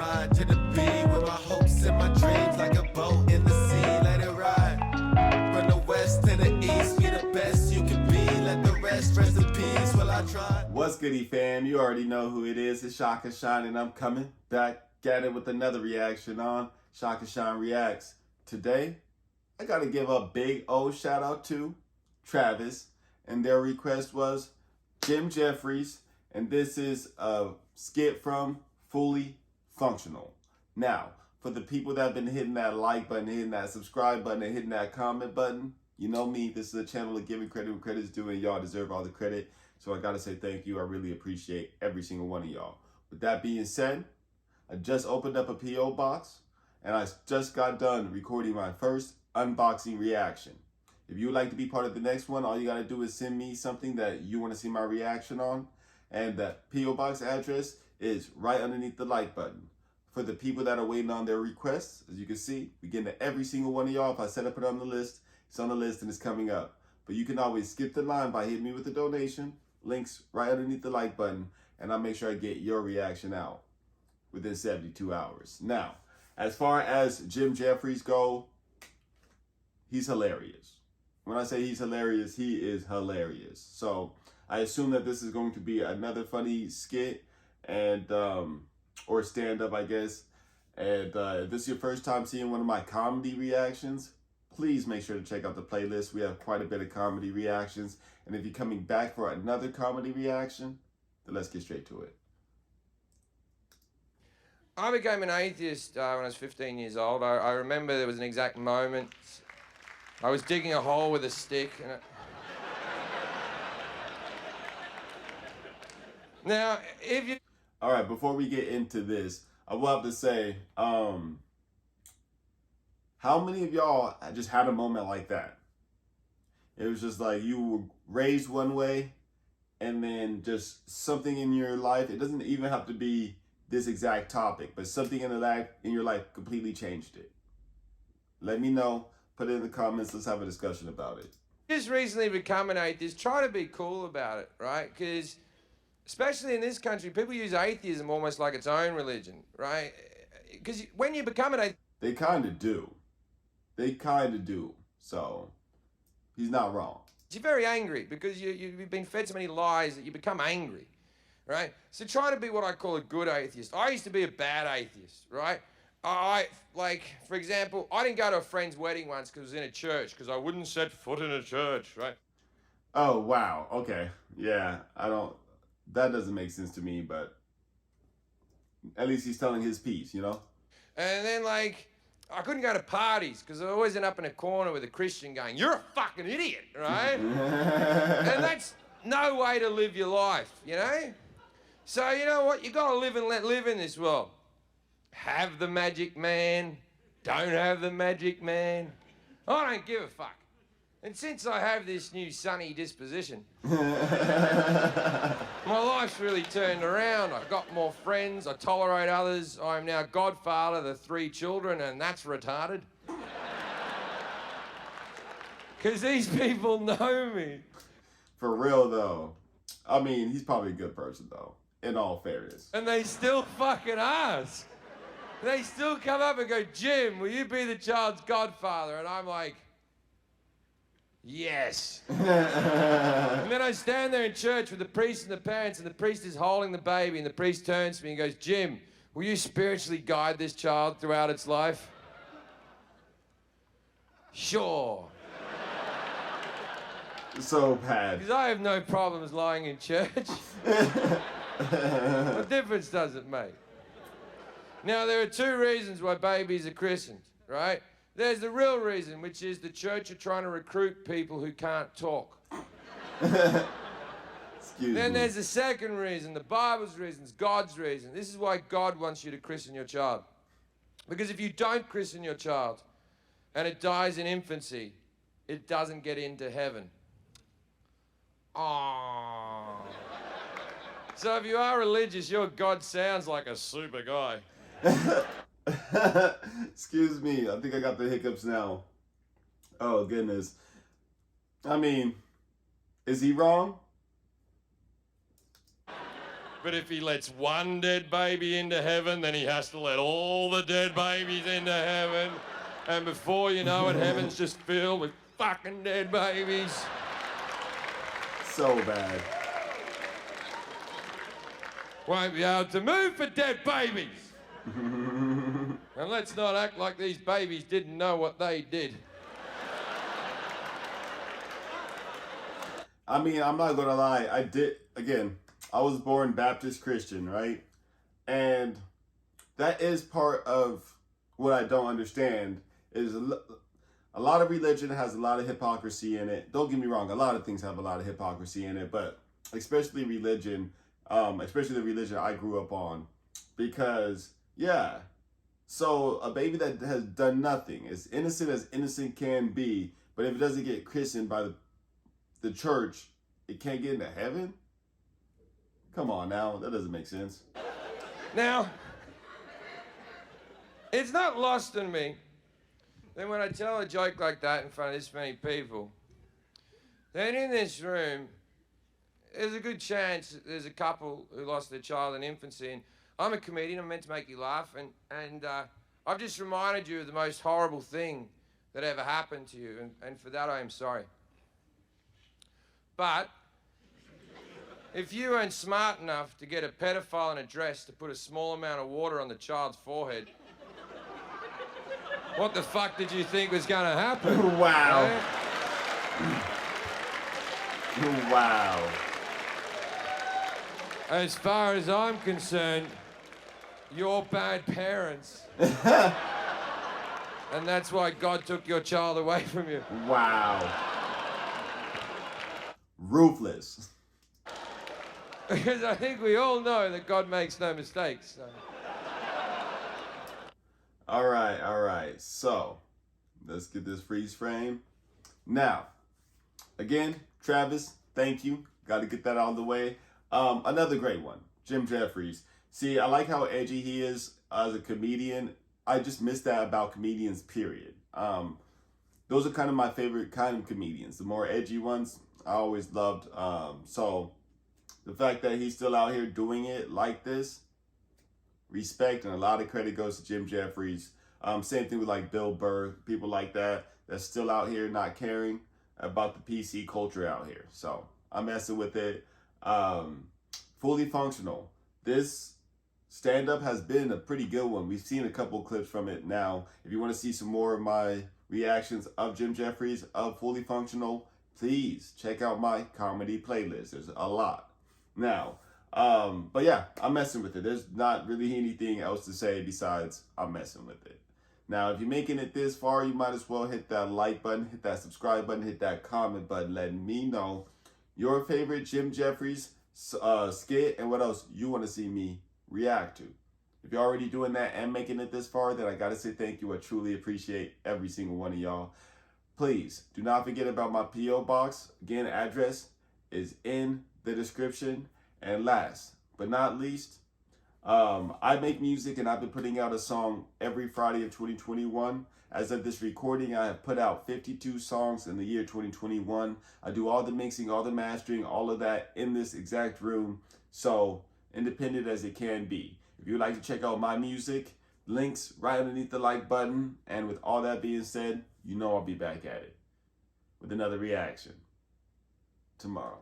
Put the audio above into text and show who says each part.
Speaker 1: ride to the beat with my hopes and my dreams like a boat in the sea. Let it ride from the west to the east. Be the best you can be. Let the rest in peace while I try.
Speaker 2: What's goody, fam? You already know who it is. It's ShakaShine, and I'm coming back at it with another reaction on ShakaShine Reacts. Today, I gotta give a big old shout out to Travis, and their request was Jefferies, and this is a skit from Fully Functional. Now, for the people that have been hitting that like button, hitting that subscribe button, and hitting that comment button, you know me, this is a channel of giving credit where credit's due, and y'all deserve all the credit. So I gotta say thank you. I really appreciate every single one of y'all. With that being said, I just opened up a P.O. box, and I just got done recording my first unboxing reaction. If you would like to be part of the next one, all you gotta do is send me something that you wanna see my reaction on, and that P.O. box address is right underneath the like button. For the people that are waiting on their requests, as you can see, we get to every single one of y'all. If I set up it on the list, it's on the list and it's coming up. But you can always skip the line by hitting me with a donation. Links right underneath the like button, and I'll make sure I get your reaction out within 72 hours. Now, as far as Jefferies go, he's hilarious. When I say he's hilarious, he is hilarious. So I assume that this is going to be another funny skit and or stand-up, I guess. And if this is your first time seeing one of my comedy reactions, please make sure to check out the playlist. We have quite a bit of comedy reactions. And if you're coming back for another comedy reaction, then let's get straight to it.
Speaker 3: I became an atheist when I was 15 years old. I remember there was an exact moment. I was digging a hole with a stick. And Now, if you...
Speaker 2: All right, before we get into this, I will have to say, how many of y'all just had a moment like that? It was just like you were raised one way, and then just something in your life, it doesn't even have to be this exact topic, but something in your life completely changed it. Let me know. Put it in the comments. Let's have a discussion about it.
Speaker 3: Just recently become an atheist. Try to be cool about it, right? Because especially in this country, people use atheism almost like its own religion, right? Because when you become an atheist...
Speaker 2: They kind of do. They kind of do. So he's not wrong.
Speaker 3: You're very angry because you've been fed so many lies that you become angry, right? So try to be what I call a good atheist. I used to be a bad atheist, right? Like, for example, I didn't go to a friend's wedding once because it was in a church because I wouldn't set foot in a church, right?
Speaker 2: Oh, wow. Okay. Yeah, that doesn't make sense to me, but at least he's telling his piece, you know?
Speaker 3: And then, like, I couldn't go to parties because I always end up in a corner with a Christian going, "You're a fucking idiot," right? And that's no way to live your life, you know? So, you know what? You got to live and let live in this world. Have the magic man, don't have the magic man. I don't give a fuck. And since I have this new sunny disposition, my life's really turned around. I've got more friends, I tolerate others. I'm now godfather to 3 children, and that's retarded. Because these people know me.
Speaker 2: For real, though. I mean, he's probably a good person, though, in all fairness.
Speaker 3: And they still fucking ask. They still come up and go, "Jim, will you be the child's godfather?" And I'm like, yes. And then I stand there in church with the priest and the parents, and the priest is holding the baby, and the priest turns to me and goes, "Jim, will you spiritually guide this child throughout its life?" Sure.
Speaker 2: So bad.
Speaker 3: Because I have no problems lying in church. What difference does it make? Now, there are 2 reasons why babies are christened, right? There's the real reason, which is the church are trying to recruit people who can't talk. Then there's the second reason, the Bible's reasons, God's reason. This is why God wants you to christen your child. Because if you don't christen your child and it dies in infancy, it doesn't get into heaven. Aww. So if you are religious, your God sounds like a super guy.
Speaker 2: Excuse me, I think I got the hiccups now. Oh, goodness. I mean, is he wrong?
Speaker 3: But if he lets one dead baby into heaven, then he has to let all the dead babies into heaven. And before you know it, heaven's just filled with fucking dead babies.
Speaker 2: So bad.
Speaker 3: Won't be able to move for dead babies. And let's not act like these babies didn't know what they did.
Speaker 2: I mean, I'm not gonna lie. I was born Baptist Christian, right? And that is part of what I don't understand is a lot of religion has a lot of hypocrisy in it. Don't get me wrong, a lot of things have a lot of hypocrisy in it, but especially religion, especially the religion I grew up on. Because, yeah, so a baby that has done nothing, as innocent can be, but if it doesn't get christened by the church, it can't get into heaven? Come on now, that doesn't make sense.
Speaker 3: Now, it's not lost on me that when I tell a joke like that in front of this many people, then in this room, there's a good chance there's a couple who lost their child in infancy, and I'm a comedian, I'm meant to make you laugh, and I've just reminded you of the most horrible thing that ever happened to you, and for that I am sorry. But if you weren't smart enough to get a pedophile in a dress to put a small amount of water on the child's forehead, what the fuck did you think was gonna happen?
Speaker 2: Wow.
Speaker 3: Right?
Speaker 2: Wow.
Speaker 3: As far as I'm concerned, you're bad parents. And that's why God took your child away from you.
Speaker 2: Wow. Ruthless.
Speaker 3: Because I think we all know that God makes no mistakes. So.
Speaker 2: All right. So, let's get this freeze frame. Now, again, Travis, thank you. Got to get that out of the way. Another great one, Jim Jefferies. See, I like how edgy he is as a comedian. I just miss that about comedians, period. Those are kind of my favorite kind of comedians. The more edgy ones, I always loved. So, the fact that he's still out here doing it like this, respect, and a lot of credit goes to Jim Jefferies. Same thing with like Bill Burr, people like that, that's still out here not caring about the PC culture out here. So I'm messing with it. Fully Functional. This stand-up has been a pretty good one. We've seen a couple clips from it now. If you want to see some more of my reactions of Jim Jefferies, of Fully Functional, please check out my comedy playlist. There's a lot. Now, but yeah, I'm messing with it. There's not really anything else to say besides I'm messing with it. Now, if you're making it this far, you might as well hit that like button, hit that subscribe button, hit that comment button, letting me know your favorite Jim Jefferies skit and what else you want to see me react to. If you're already doing that and making it this far, then I got to say thank you. I truly appreciate every single one of y'all. Please do not forget about my P.O. box. Again, address is in the description. And last but not least, I make music and I've been putting out a song every Friday of 2021. As of this recording, I have put out 52 songs in the year 2021. I do all the mixing, all the mastering, all of that in this exact room. So independent as it can be. If you'd like to check out my music, links right underneath the like button. And with all that being said, you know I'll be back at it with another reaction tomorrow.